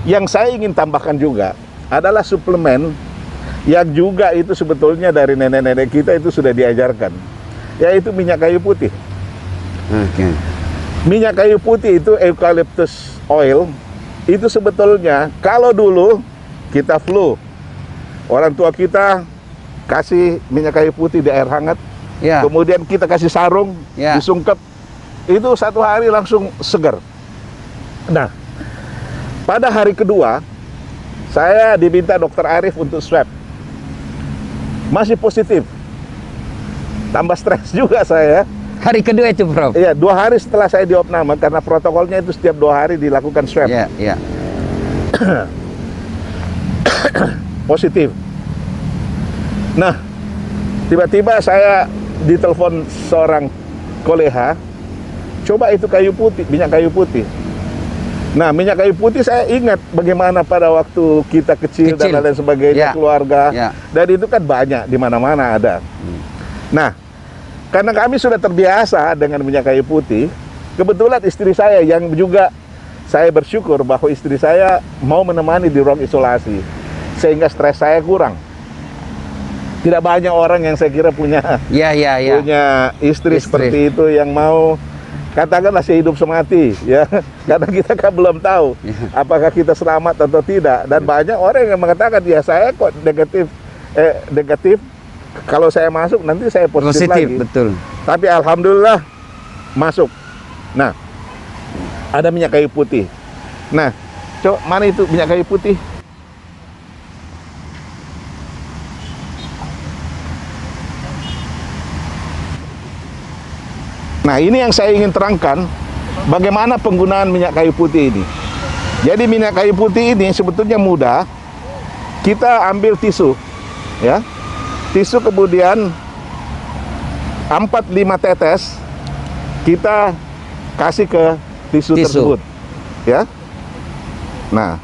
Yang saya ingin tambahkan juga adalah suplemen yang juga itu sebetulnya dari nenek-nenek kita itu sudah diajarkan, yaitu minyak kayu putih. Oke. Minyak kayu putih itu eucalyptus oil. Itu sebetulnya kalau dulu kita flu, orang tua kita kasih minyak kayu putih di air hangat, Ya. kemudian kita kasih sarung, Ya. disungkep, itu 1 hari langsung segar. Nah, pada hari kedua, saya diminta Dokter Arif untuk swab. Masih positif. Tambah stres juga saya. Hari kedua itu, Prof. Iya, 2 hari setelah saya diopname, karena protokolnya itu setiap 2 hari dilakukan swab. Ya, ya. Positif. Nah, tiba-tiba saya ditelepon seorang kolega, coba itu kayu putih, minyak kayu putih. Nah, minyak kayu putih saya ingat bagaimana pada waktu kita kecil dan lain sebagainya, Ya. keluarga. Ya. Dan itu kan banyak, di mana-mana ada. Nah, karena kami sudah terbiasa dengan minyak kayu putih, kebetulan istri saya yang juga, saya bersyukur bahwa istri saya mau menemani di ruang isolasi, sehingga stres saya kurang. Tidak banyak orang yang saya kira punya Ya, ya, ya. punya istri seperti itu yang mau, katakanlah sehidup semati, ya. Karena kita kan belum tahu apakah kita selamat atau tidak. Dan banyak orang yang mengatakan, ya saya kok negatif, kalau saya masuk nanti saya positif lagi. Betul. Tapi alhamdulillah masuk. Nah, ada minyak kayu putih. Nah, coba mana itu minyak kayu putih? Nah, ini yang saya ingin terangkan, bagaimana penggunaan minyak kayu putih ini. Jadi minyak kayu putih ini sebetulnya mudah. Kita ambil tisu, ya. Tisu kemudian 4-5 tetes kita kasih ke tisu tersebut, ya. Nah,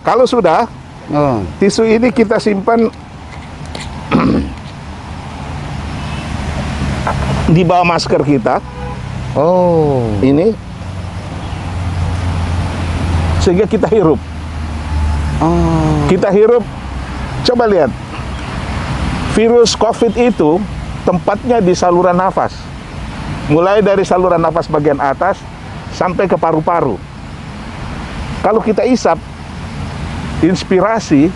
kalau sudah, tisu ini kita simpan di bawah masker kita. Ini sehingga kita hirup. Kita hirup. Coba lihat. Virus COVID itu tempatnya di saluran nafas. Mulai dari saluran nafas bagian atas sampai ke paru-paru. Kalau kita isap, inspirasi,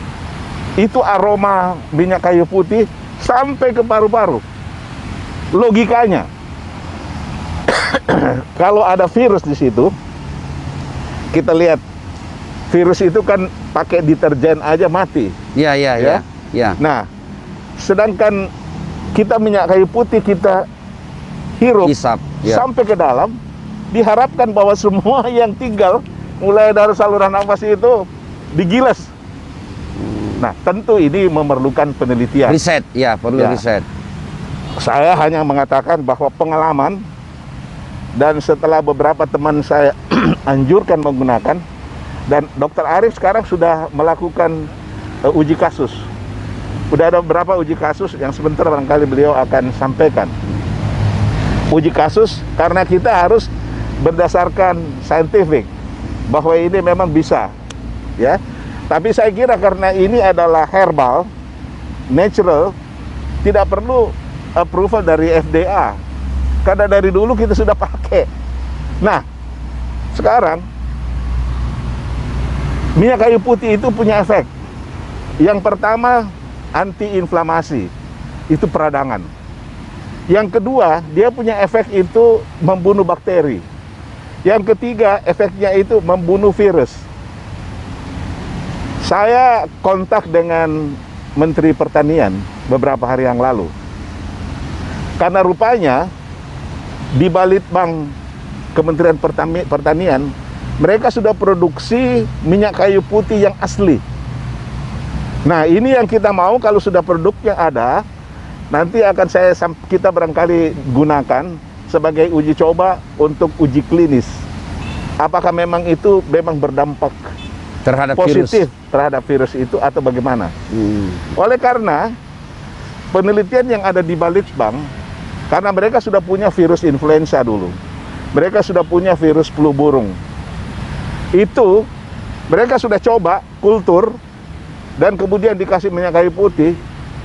itu aroma minyak kayu putih sampai ke paru-paru. Logikanya, kalau ada virus di situ, kita lihat virus itu kan pakai deterjen aja mati. Ya, ya, ya. Ya. Nah, sedangkan kita minyak kayu putih kita hirup Hisap, ya. sampai ke dalam, diharapkan bahwa semua yang tinggal mulai dari saluran nafas itu digiles. Nah, tentu ini memerlukan penelitian. Riset, ya, perlu Ya. riset. Saya hanya mengatakan bahwa pengalaman, dan setelah beberapa teman saya anjurkan menggunakan, dan Dokter Arif sekarang sudah melakukan uji kasus. Sudah ada beberapa uji kasus yang sebentar barangkali beliau akan sampaikan. Uji kasus karena kita harus berdasarkan saintifik bahwa ini memang bisa, ya. Tapi saya kira karena ini adalah herbal, natural, tidak perlu approval dari FDA, karena dari dulu kita sudah pakai. Nah, sekarang minyak kayu putih itu punya efek. Yang pertama, anti-inflamasi, itu peradangan. Yang kedua, dia punya efek itu membunuh bakteri. Yang ketiga, efeknya itu membunuh virus. Saya kontak dengan Menteri Pertanian beberapa hari yang lalu. Karena rupanya di Balitbang Kementerian Pertanian, mereka sudah produksi minyak kayu putih yang asli. Nah, ini yang kita mau, kalau sudah produknya ada, nanti akan kita barangkali gunakan sebagai uji coba untuk uji klinis. Apakah memang itu memang berdampak Terhadap positif virus. terhadap virus itu atau bagaimana? Oleh karena penelitian yang ada di Balitbang, karena mereka sudah punya virus influenza dulu, mereka sudah punya virus flu burung. Itu mereka sudah coba kultur dan kemudian dikasih minyak kayu putih,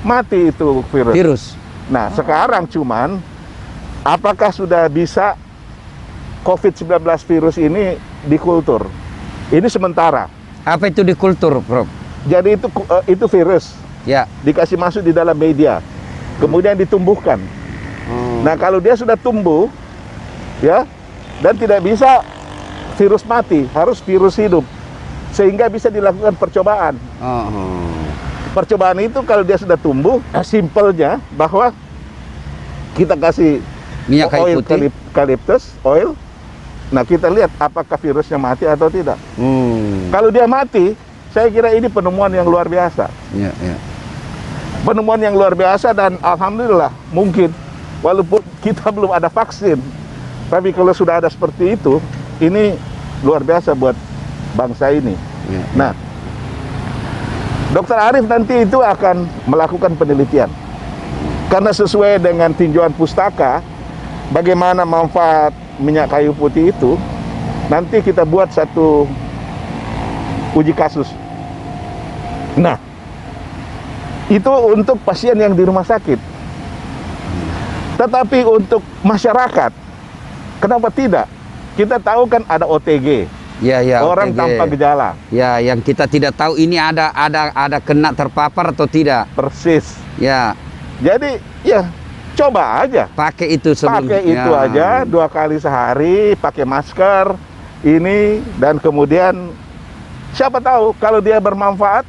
mati itu virus. Nah, sekarang cuman apakah sudah bisa COVID-19 virus ini dikultur? Ini sementara. Apa itu di kultur, Prof? Jadi itu virus Ya. dikasih masuk di dalam media, kemudian ditumbuhkan. Nah, kalau dia sudah tumbuh, ya, dan tidak bisa virus mati, harus virus hidup, sehingga bisa dilakukan percobaan. Percobaan itu kalau dia sudah tumbuh, simpelnya bahwa kita kasih Minyak kayu oil putih. eucalyptus oil. Nah, kita lihat apakah virusnya mati atau tidak. Kalau dia mati, saya kira ini penemuan yang luar biasa. Ya, ya. Penemuan yang luar biasa, dan alhamdulillah mungkin walaupun kita belum ada vaksin, tapi kalau sudah ada seperti itu, ini luar biasa buat bangsa ini. Ya. Nah, Dr. Arief nanti itu akan melakukan penelitian. Karena sesuai dengan tinjauan pustaka, bagaimana manfaat minyak kayu putih itu, nanti kita buat satu uji kasus. Nah, itu untuk pasien yang di rumah sakit. Tetapi untuk masyarakat, kenapa tidak? Kita tahu kan ada OTG, Ya, ya. orang OTG. tanpa gejala. Ya, yang kita tidak tahu ini ada kena terpapar atau tidak. Persis. Ya, Jadi, ya coba aja. pakai itu sebelum. Pakai itu Ya. aja 2 kali sehari, pakai masker ini, dan kemudian siapa tahu kalau dia bermanfaat,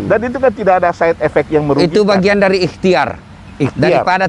dan itu kan tidak ada side effect yang merugikan. Itu bagian dari ikhtiar. Ikhtiar. Daripada